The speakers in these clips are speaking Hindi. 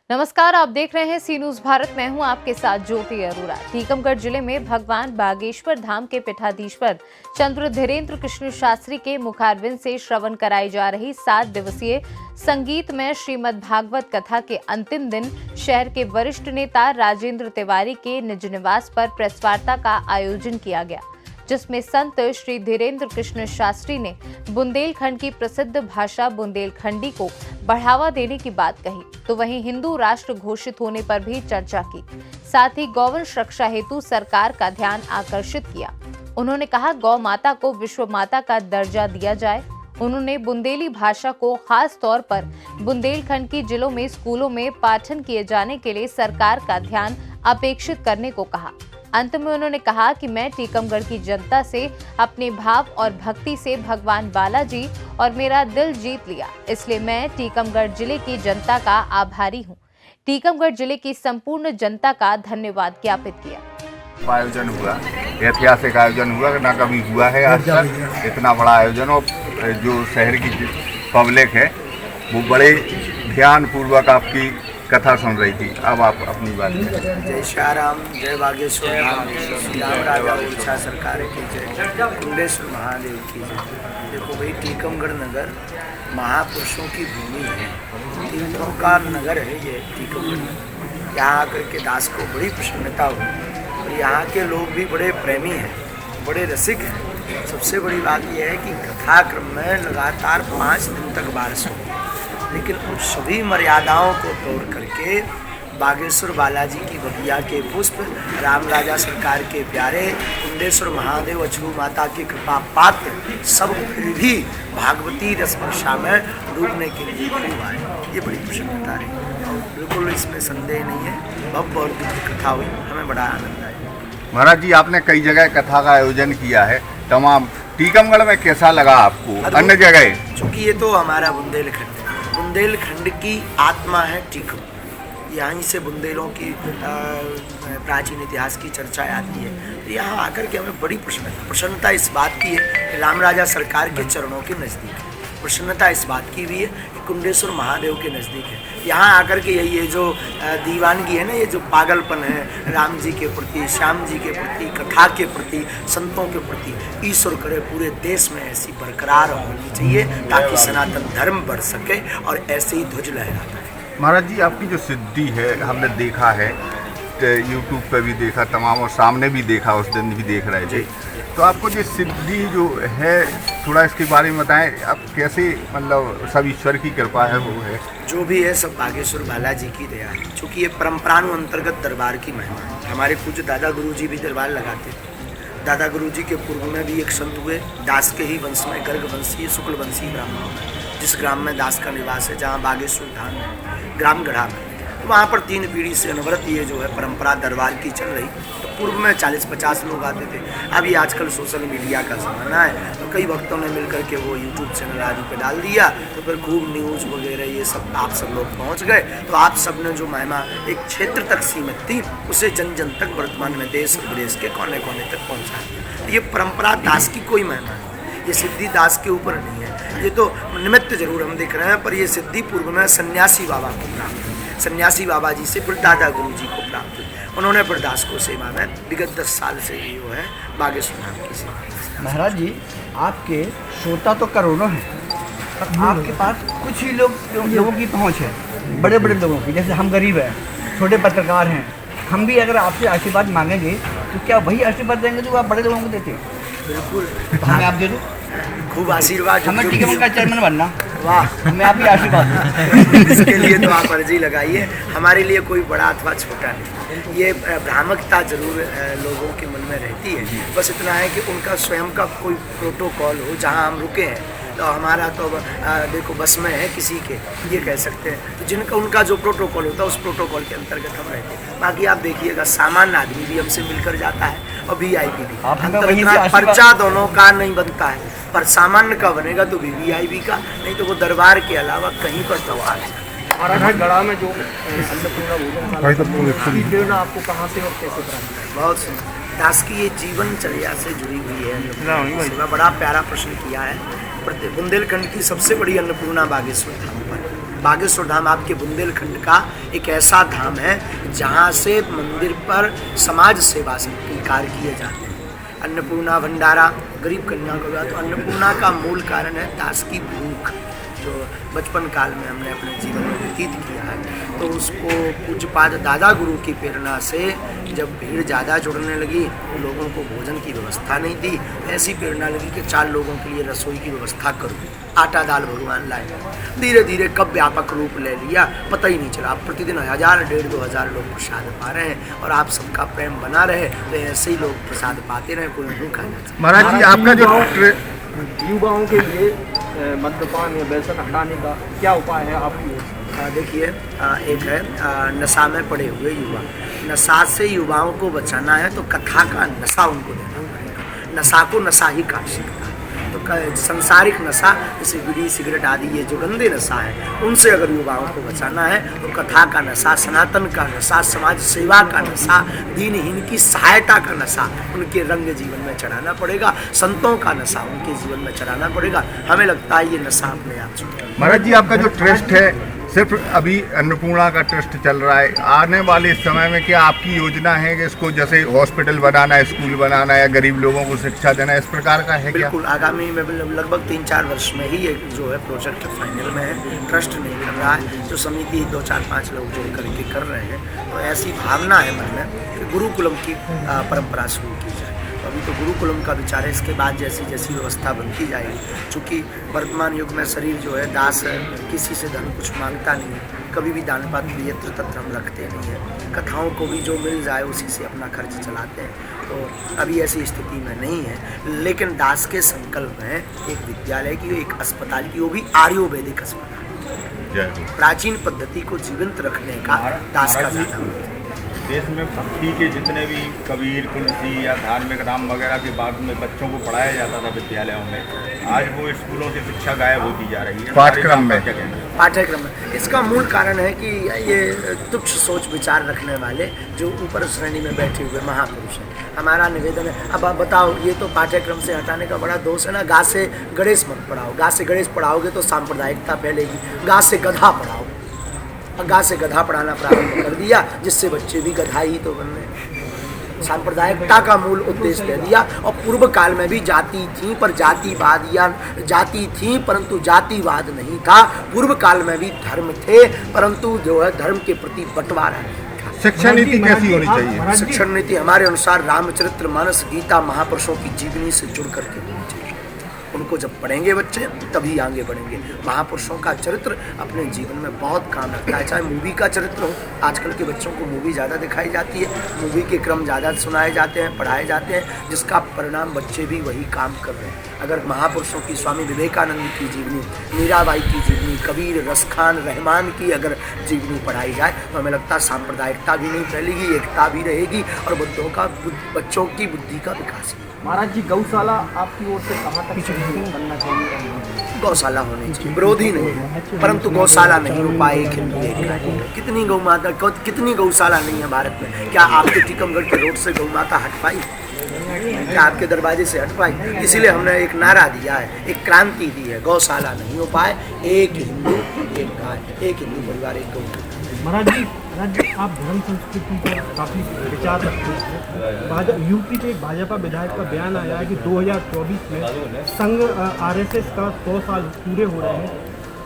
नमस्कार, आप देख रहे हैं सी न्यूज भारत। मैं हूं आपके साथ ज्योति अरोरा। टीकमगढ़ जिले में भगवान बागेश्वर धाम के पीठाधीश्वर चंद्र धीरेन्द्र कृष्ण शास्त्री के मुखारविंद से श्रवण कराई जा रही 7 दिवसीय संगीतमय श्रीमद् भागवत कथा के अंतिम दिन शहर के वरिष्ठ नेता राजेंद्र तिवारी के निज निवास पर प्रेस वार्ता का आयोजन किया गया, जिसमें संत श्री धीरेन्द्र कृष्ण शास्त्री ने बुंदेलखंड की प्रसिद्ध भाषा बुंदेलखंडी को बढ़ावा देने की बात कही, तो वहीं हिंदू राष्ट्र घोषित होने पर भी चर्चा की। साथ ही गौवंश रक्षा हेतु सरकार का ध्यान आकर्षित किया। उन्होंने कहा, गौ माता को विश्व माता का दर्जा दिया जाए। उन्होंने बुंदेली भाषा को खास तौर पर बुंदेलखंड की जिलों में स्कूलों में पाठन किए जाने के लिए सरकार का ध्यान अपेक्षित करने को कहा। अंत में उन्होंने कहा कि मैं टीकमगढ़ की जनता से अपने भाव और भक्ति से भगवान बालाजी और मेरा दिल जीत लिया, इसलिए मैं टीकमगढ़ जिले की जनता का आभारी हूं। टीकमगढ़ जिले की संपूर्ण जनता का धन्यवाद ज्ञापित किया। आयोजन हुआ, ऐतिहासिक आयोजन हुआ, ना कभी हुआ है आज तक इतना बड़ा आयोजन। और जो शहर की पब्लिक है वो बड़े ध्यान पूर्वक आपकी कथा सुन रही थी। अब आप अपनी बात करें। जय श्याराम, जय बागेश्वर धाम, श्री राम राजा उड़ीसा सरकार की जय, कुंडेश्वर महादेव की जय। देखो भाई, टीकमगढ़ नगर महापुरुषों की भूमि है, तीर्थों का नगर है ये टीकमगढ़। यहाँ आकर के दास को बड़ी प्रसन्नता हुई और यहाँ के लोग भी बड़े प्रेमी हैं, बड़े रसिक हैं। सबसे बड़ी बात यह है कि कथाक्रम में लगातार 5 दिन तक बारिश हुई, लेकिन उन सभी मर्यादाओं को तोड़ करके बागेश्वर बालाजी की बगिया के पुष्प, राम राजा सरकार के प्यारे, कुंडेश्वर महादेव अछू माता की कृपा पात्र सब फिर भी भागवती रस वर्षा में डूबने के लिए खूब आए। ये बड़ी प्रसन्नता रही, बिल्कुल इसमें संदेह नहीं है। भव्य और दिव्य कथा हुई, हमें बड़ा आनंद आया। महाराज जी, आपने कई जगह कथा का आयोजन किया है, तमाम टीकमगढ़ में कैसा लगा आपको अन्य जगह? चूँकि ये तो हमारा बुंदेलखंड, बुंदेलखंड की आत्मा है टीकमगढ़। यहीं से बुंदेलों की प्राचीन इतिहास की चर्चा आती है। तो यहाँ आकर के हमें बड़ी प्रसन्नता इस बात की है कि राम राजा सरकार के चरणों के नज़दीक है। प्रसन्नता इस बात की भी है कि कुंडेश्वर महादेव के नज़दीक है। यहाँ आकर के ये जो दीवानगी है ना, ये जो पागलपन है राम जी के प्रति, श्याम जी के प्रति, कथा के प्रति, संतों के प्रति, ईश्वर करे पूरे देश में ऐसी बरकरार होनी चाहिए ताकि सनातन धर्म बढ़ सके और ऐसे ही ध्वज लहराता है। महाराज जी, आपकी जो सिद्धि है हमने देखा है, यूट्यूब पे भी देखा, तमाम और सामने भी देखा, उस दिन भी देख रहे थे। तो आपको जो सिद्धि जो है, थोड़ा इसके बारे में बताएं। आप कैसे, मतलब सब ईश्वर की कृपा है वो है? जो भी है सब बागेश्वर बालाजी की दया है। चूँकि ये परंपरानुअंतर्गत दरबार की महिमा है। हमारे पूज्य दादा गुरु जी भी दरबार लगाते थे। दादा गुरु जी के पूर्व में भी एक संत हुए, दास के ही वंश में गर्ग वंशीय शुक्ल वंशी ब्राह्मण, जिस ग्राम में दास का निवास है, जहाँ बागेश्वर धाम है, ग्राम गढ़ा में। तो वहाँ पर 3 पीढ़ी से अनवरत ये जो है परंपरा दरबार की चल रही। तो पूर्व में 40-50 लोग आते थे। अभी आजकल सोशल मीडिया का ज़माना है, तो कई भक्तों ने मिल करके वो यूट्यूब चैनल आदि पे डाल दिया, तो फिर खूब न्यूज़ वगैरह ये सब आप सब लोग पहुँच गए। तो आप सब ने जो महिमा एक क्षेत्र तक सीमित थी, उसे जन जन तक वर्तमान में देश और विदेश के कोने कोने तक पहुँचा दिया। ये परंपरा दास की कोई महिमा नहीं, ये सिद्धि दास के ऊपर नहीं है। ये तो निमित्त जरूर हम दिख रहे हैं, पर ये सिद्धि पूर्व में सन्यासी बाबा को प्राप्त हुई। सन्यासी बाबा जी से फिर दादा गुरु जी को प्राप्त हुई। उन्होंने फिर दास को सेवा में विगत 10 साल से ही जो है बागेश्वर धाम की सेवा। महाराज जी, आपके श्रोता तो करोड़ों हैं, पर आपके पास कुछ ही लोगों की पहुंच है, बड़े बड़े लोगों की। जैसे हम गरीब हैं, छोटे पत्रकार हैं, हम भी अगर आपसे आशीर्वाद मांगेंगे तो क्या वही आशीर्वाद देंगे जो आप बड़े लोगों को देते हैं? बिल्कुल, तो हमें आप दे दो, खूब आशीर्वाद। हमें टीकमगढ़ का चेयरमैन बनना। वाह, हमें आप ही आशीर्वाद। इसके लिए तो आप अर्जी लगाइए। हमारे लिए कोई बड़ा अथवा छोटा नहीं, ये भ्रामकता जरूर लोगों के मन में रहती है। बस इतना है कि उनका स्वयं का कोई प्रोटोकॉल हो। जहाँ हम रुके हैं तो हमारा तो देखो बस में है किसी के, ये कह सकते हैं। तो जिनका उनका जो प्रोटोकॉल होता है, उस प्रोटोकॉल के अंतर्गत हम रहते हैं। बाकी आप देखिएगा, सामान्य आदमी भी हमसे मिलकर जाता है और VIP भी। अंतर इतना पर्चा दोनों का नहीं बनता है, पर सामान्य का बनेगा तो VIP का, नहीं तो वो दरबार के अलावा कहीं पर तो आ हमारा गढ़ा में जो अन्नपूर्णा भोजन आपको कहाँ से और कैसे प्राप्त? बहुत सुंदर। दास की ये जीवनचर्या से जुड़ी हुई है। बड़ा प्यारा प्रश्न किया है। बुंदेलखंड की सबसे बड़ी अन्नपूर्णा बागेश्वर धाम पर बागेश्वर धाम आपके बुंदेलखंड का एक ऐसा धाम है जहाँ से मंदिर पर समाज सेवा से कार्य किए जाते हैं। अन्नपूर्णा भंडारा, गरीब कन्या को तो अन्नपूर्णा का मूल कारण है दास की भूख, जो बचपन काल में हमने अपने जीवन में व्यतीत किया है। तो उसको पूज्यपाद दादा गुरु की प्रेरणा से जब भीड़ ज़्यादा जुड़ने लगी, लोगों को भोजन की व्यवस्था नहीं थी, ऐसी प्रेरणा लगी कि 4 लोगों के लिए रसोई की व्यवस्था करो। आटा दाल भगवान लाए, धीरे धीरे कब व्यापक रूप ले लिया पता ही नहीं चला। अब प्रतिदिन 1000, 1500 लोग प्रसाद पा रहे हैं और आप सबका प्रेम बना रहे तो ऐसे ही लोग प्रसाद पाते रहे, कोई भूखा ना जाए। महाराज जी आपका जो युवाओं के लिए मद्यपान या व्यसन हटाने का क्या उपाय है आपकी ओर से? देखिए, एक है नशा में पड़े हुए युवा। नशा से युवाओं को बचाना है तो कथा का नशा उनको देना पड़ेगा। नशा को नशा ही काट सकता है। तो संसारिक नशा जैसे बीड़ी सिगरेट आदि ये जो गंदे नशा है, उनसे अगर युवाओं को बचाना है तो कथा का नशा, सनातन का नशा, समाज सेवा का नशा, दीनहीन की सहायता का नशा उनके रंग जीवन में चढ़ाना पड़ेगा। संतों का नशा उनके जीवन में चढ़ाना पड़ेगा। हमें लगता है ये नशा अपने आप छूटेगा। महाराज जी आपका जो ट्रस्ट है, सिर्फ अभी अन्नपूर्णा का ट्रस्ट चल रहा है, आने वाले समय में क्या आपकी योजना है कि इसको जैसे हॉस्पिटल बनाना है, स्कूल बनाना है या गरीब लोगों को शिक्षा देना है, इस प्रकार का है क्या? बिल्कुल, आगामी में लगभग 3-4 वर्ष में ही ये जो है प्रोजेक्ट फाइनल में है। ट्रस्ट नहीं कर रहा है, जो समिति 2-4-5 लोग जोड़ करके कर रहे हैं। तो ऐसी भावना है मन में कि गुरुकुलम की परंपरा शुरू की जाए। अभी तो गुरुकुलम का विचार है, इसके बाद जैसी जैसी व्यवस्था बनती जाएगी। चूँकि वर्तमान युग में शरीर जो है दास है, किसी से धन कुछ मांगता नहीं है, कभी भी दान पात्र यत्र तत्र हम रखते नहीं है। कथाओं को भी जो मिल जाए उसी से अपना खर्च चलाते हैं। तो अभी ऐसी स्थिति में नहीं है, लेकिन दास के संकल्प में एक विद्यालय की, एक अस्पताल की, वो भी आयुर्वेदिक अस्पताल, प्राचीन पद्धति को जीवंत रखने का दास का ज़्यादा। देश में भक्ति के जितने भी कबीर, तुलसी या धार्मिक नाम वगैरह के बाद में बच्चों को पढ़ाया जाता था विद्यालयों में, आज वो स्कूलों से शिक्षा गायब होती जा रही है पाठ्यक्रम में। क्या कहना है? पाठ्यक्रम में इसका मूल कारण है कि ये तुच्छ सोच विचार रखने वाले जो ऊपर श्रेणी में बैठे हुए महापुरुष हैं। हमारा निवेदन है, अब आप बताओ, ये तो पाठ्यक्रम से हटाने का बड़ा दोष है ना। गा से गणेश मत पढ़ाओ, गा से गणेश पढ़ाओगे तो सांप्रदायिकता फैलेगी। गा से गधा पढ़ाओ, गा से गधा पढ़ाना प्रारंभ कर दिया, जिससे बच्चे भी गधा ही तो बन रहे। सांप्रदायिकता का मूल उद्देश्य दे दिया। और पूर्व काल में भी जाति थी, पर जातिवाद या जाति थी परंतु जातिवाद नहीं था। पूर्व काल में भी धर्म थे, परंतु जो है धर्म के प्रति बंटवारा नहीं था। शिक्षा नीति कैसी होनी चाहिए? शिक्षण नीति हमारे अनुसार रामचरितमानस, गीता, महापुरुषों की जीवनी से जुड़ करके होनी चाहिए। उनको जब पढ़ेंगे बच्चे तभी आगे बढ़ेंगे। महापुरुषों का चरित्र अपने जीवन में बहुत काम रखता है। चाहे मूवी का चरित्र हो, आजकल के बच्चों को मूवी ज़्यादा दिखाई जाती है, मूवी के क्रम ज़्यादा सुनाए जाते हैं, पढ़ाए जाते हैं, जिसका परिणाम बच्चे भी वही काम कर रहे हैं। अगर महापुरुषों की, स्वामी विवेकानंद की जीवनी, मीराबाई की जीवनी, कबीर, रसखान, रहमान की अगर जीवनी पढ़ाई जाए तो हमें लगता है सांप्रदायिकता भी नहीं फैलेगी, एकता भी रहेगी और बच्चों की बुद्धि का विकास भी। महाराज जी, गौशाला आपकी ओर से कहाँ तक बनना चाहिए? गौशाला होनी चाहिए, विरोधी नहीं, परंतु गौशाला नहीं हो पाए एक हिंदू एक रानी। कितनी गौ माता, कितनी गौशाला नहीं है भारत में? क्या आपके टीकमगढ़ के रोड से गौ माता हट पाई? क्या आपके दरवाजे से हट पाई? इसीलिए हमने एक नारा दिया है, एक क्रांति दी है, गौशाला नहीं हो पाए, एक हिंदू एक गाय, एक हिंदू परिवार एक गौ। महाराज जी, आप धर्म संस्कृति पर काफ़ी विचार रखते हैं। यूपी के एक भाजपा विधायक का बयान आया है कि 2024 में संघ आरएसएस का 100 साल पूरे हो रहे हैं।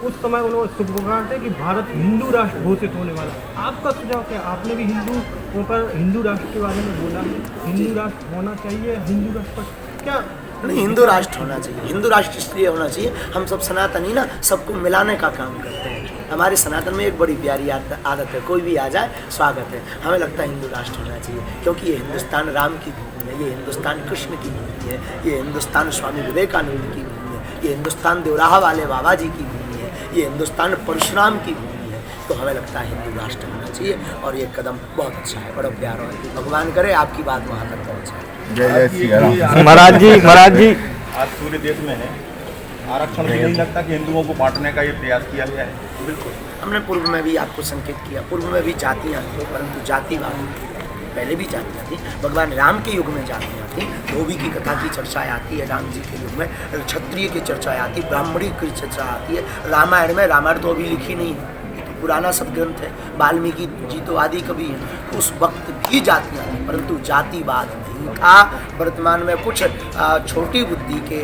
उस समय उन्होंने शुभकामनाएं थे कि भारत हिंदू राष्ट्र घोषित होने वाला। आपका सुझाव क्या? आपने भी हिंदुओं पर हिंदू राष्ट्र के बारे में बोला, हिंदू राष्ट्र होना चाहिए, हिंदू राष्ट्र पर क्या? नहीं, हिंदू राष्ट्र होना चाहिए। हिंदू राष्ट्र इसलिए होना चाहिए, हम सब सनातनी ना सबको मिलाने का काम करते हैं। हमारे सनातन में एक बड़ी प्यारी आदत है, कोई भी आ जाए स्वागत है। हमें लगता है हिंदू राष्ट्र होना चाहिए, क्योंकि ये हिंदुस्तान राम की भूमि है, ये हिंदुस्तान कृष्ण की भूमि है, ये हिंदुस्तान स्वामी विवेकानंद की भूमि है, ये हिंदुस्तान देवराहा वाले बाबा जी की भूमि है, ये हिंदुस्तान परशुराम की भूमि है। तो हमें लगता है हिंदू राष्ट्र होना चाहिए और ये कदम बहुत अच्छा है, बड़ा प्यारा है। भगवान करे आपकी बात वहाँ तक पहुँचे। जय श्री राम। महाराज जी, आज पूरे देश में है आरक्षण भी नहीं लगता कि हिंदुओं को बांटने का ये प्रयास किया गया है। बिल्कुल, हमने पूर्व में भी आपको संकेत किया, पूर्व में भी जातियाँ थी, परंतु जातिवाद पहले भी जातियाँ थी, भगवान राम के युग में जातियाँ थी। धोबी की कथा की चर्चा आती है राम जी के युग में, क्षत्रिय की चर्चा आती है, ब्राह्मणी की चर्चा आती है रामायण में। रामायण तो अभी लिखी नहीं है, ये तो पुराना सब ग्रंथ है, वाल्मीकि जी तो आदि कवि हैं। उस वक्त भी जातियाँ थी, परंतु जातिवाद नहीं था। वर्तमान में कुछ छोटी बुद्धि के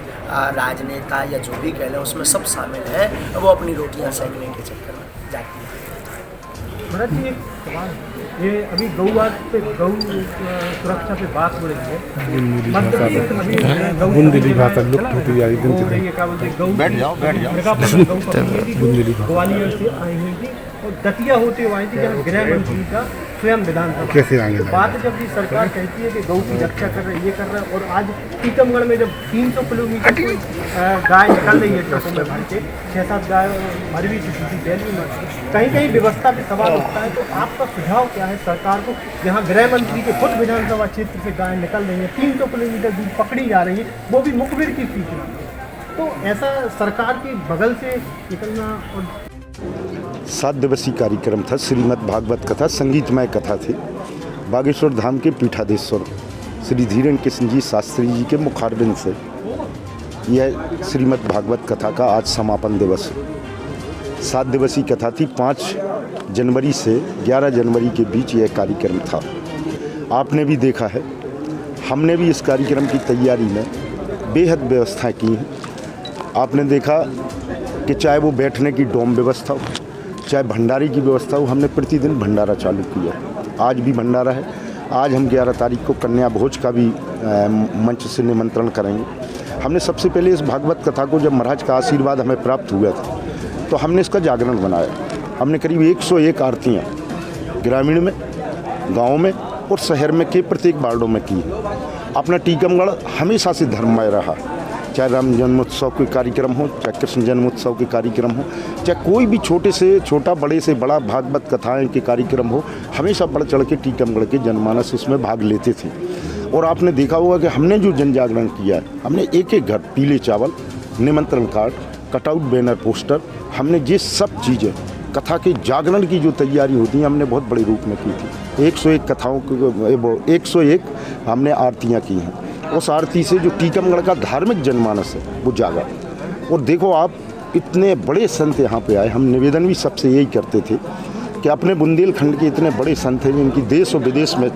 राजनेता या जो भी कह लें उसमें सब शामिल है, वो अपनी रोटियां सेकने के चक्कर में जाती हैं। भरत जी एक सवाल है, ये अभी गौवाद पे गौ सुरक्षा पे बात हो रही है, मध्य प्रदेश में अभी बुंदेली भाषा लुप्त होती जा रही है। क्या बोलते हैं, गौ बैठ जाओ ग्वालियर से आई हुई थी और दतिया होते हुए आई थी, जहाँ गृह मंत्री का स्वयं विधान था। कैसे आगे बात जब भी सरकार कहती है कि गौ की रक्षा कर रही है, ये कर रहा है, और आज टीकमगढ़ में जब 300 किलोमीटर की गाय निकल रही है ट्रकों में भर के, 6-7 गाय मर भी चुकी थी, बैल भी मर चुकी, कहीं कहीं व्यवस्था पे सवाल उठता है। तो आपका सुझाव क्या है सरकार को, जहाँ गृह मंत्री के खुद विधानसभा क्षेत्र से गाय निकल रही है, 300 किलोमीटर दूर पकड़ी जा रही है, वो भी मुखबिर की सूचना, तो ऐसा सरकार के बगल से निकलना। और 7 दिवसीय कार्यक्रम था, श्रीमद् भागवत कथा, संगीतमय कथा थी। बागेश्वर धाम के पीठाधीश्वर श्री धीरेन्द्र कृष्ण जी शास्त्री जी के मुखारबिंद से यह श्रीमद् भागवत कथा का आज समापन दिवस। 7 दिवसीय कथा थी, 5 जनवरी से 11 जनवरी के बीच यह कार्यक्रम था। आपने भी देखा है, हमने भी इस कार्यक्रम की तैयारी में बेहद व्यवस्था की है। आपने देखा कि चाहे वो बैठने की डोम व्यवस्था हो, चाहे भंडारे की व्यवस्था हो, हमने प्रतिदिन भंडारा चालू किया। आज भी भंडारा है। आज हम 11 तारीख को कन्या भोज का भी मंच से निमंत्रण करेंगे। हमने सबसे पहले इस भागवत कथा को, जब महाराज का आशीर्वाद हमें प्राप्त हुआ था, तो हमने इसका जागरण बनाया। हमने करीब 101 आरतियाँ ग्रामीण में, गाँव में और शहर में के प्रत्येक वार्डों में की। अपना टीकमगढ़ हमेशा से धर्ममय रहा, चाहे राम जन्मोत्सव के कार्यक्रम हो, चाहे कृष्ण जन्मोत्सव के कार्यक्रम हो, चाहे कोई भी छोटे से छोटा, बड़े से बड़ा भागवत कथाएं के कार्यक्रम हो, हमेशा बढ़ चढ़ के टीकमगढ़ के जनमानस उसमें भाग लेते थे। और आपने देखा होगा कि हमने जो जन जागरण किया है, हमने एक एक घर पीले चावल, निमंत्रण कार्ड, कटआउट बैनर, पोस्टर, हमने ये सब चीज़ें कथा के जागरण की जो तैयारी होती है हमने बहुत बड़े रूप में की थी। 101 कथाओं को 101 हमने आरतियाँ की हैं। उस आरती से जो टीकमगढ़ का धार्मिक जनमानस है वो जागा। और देखो आप, इतने बड़े संत यहाँ पे आए। हम निवेदन भी सबसे यही करते थे कि अपने बुंदेलखंड के इतने बड़े संत हैं जिनकी देश और विदेश में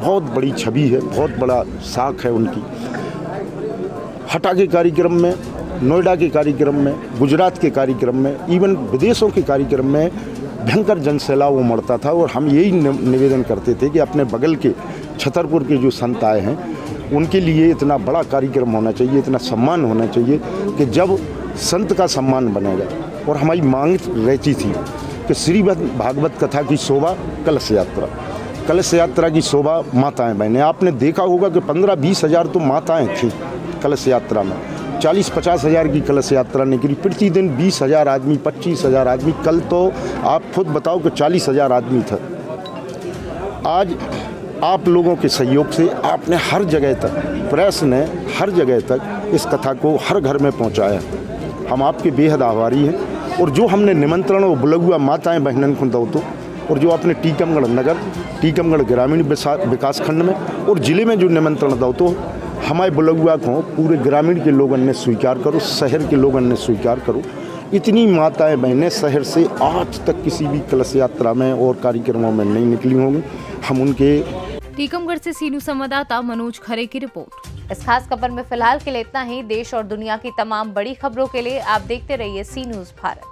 बहुत बड़ी छवि है, बहुत बड़ा साख है उनकी। हटा के कार्यक्रम में, नोएडा के कार्यक्रम में, गुजरात के कार्यक्रम में, इवन विदेशों के कार्यक्रम में भयंकर जनसैलाब उमड़ता था। और हम यही निवेदन करते थे कि अपने बगल के छतरपुर के जो संत आए हैं उनके लिए इतना बड़ा कार्यक्रम होना चाहिए, इतना सम्मान होना चाहिए कि जब संत का सम्मान बनेगा। और हमारी मांग रहती थी कि श्रीमद् भागवत कथा की शोभा कलश यात्रा, कलश यात्रा की शोभा माताएं बहनें। आपने देखा होगा कि 15-20 हज़ार तो माताएं थी कलश यात्रा में। 40-50 हज़ार की कलश यात्रा निकली। प्रतिदिन 20 हज़ार आदमी, 25 हज़ार आदमी। कल तो आप खुद बताओ कि 40 हज़ार आदमी था। आज आप लोगों के सहयोग से आपने हर जगह तक, प्रेस ने हर जगह तक इस कथा को हर घर में पहुंचाया। हम आपके बेहद आभारी हैं। और जो हमने निमंत्रण और बुलगुआ माताएं बहनन को दो तो, और जो अपने टीकमगढ़ नगर, टीकमगढ़ ग्रामीण विकास खंड में और ज़िले में जो निमंत्रण दो तो हमारे बुलगुआ को पूरे ग्रामीण के लोगों ने स्वीकार करो, शहर के लोगों ने स्वीकार करो। इतनी माताएं बहनें शहर से आज तक किसी भी कलश यात्रा में और कार्यक्रमों में नहीं निकली होंगी। हम उनके टीकमगढ़ से सीनू संवाददाता मनोज खरे की रिपोर्ट। इस खास खबर में फिलहाल के लिए इतना ही। देश और दुनिया की तमाम बड़ी खबरों के लिए आप देखते रहिए सी न्यूज़ भारत।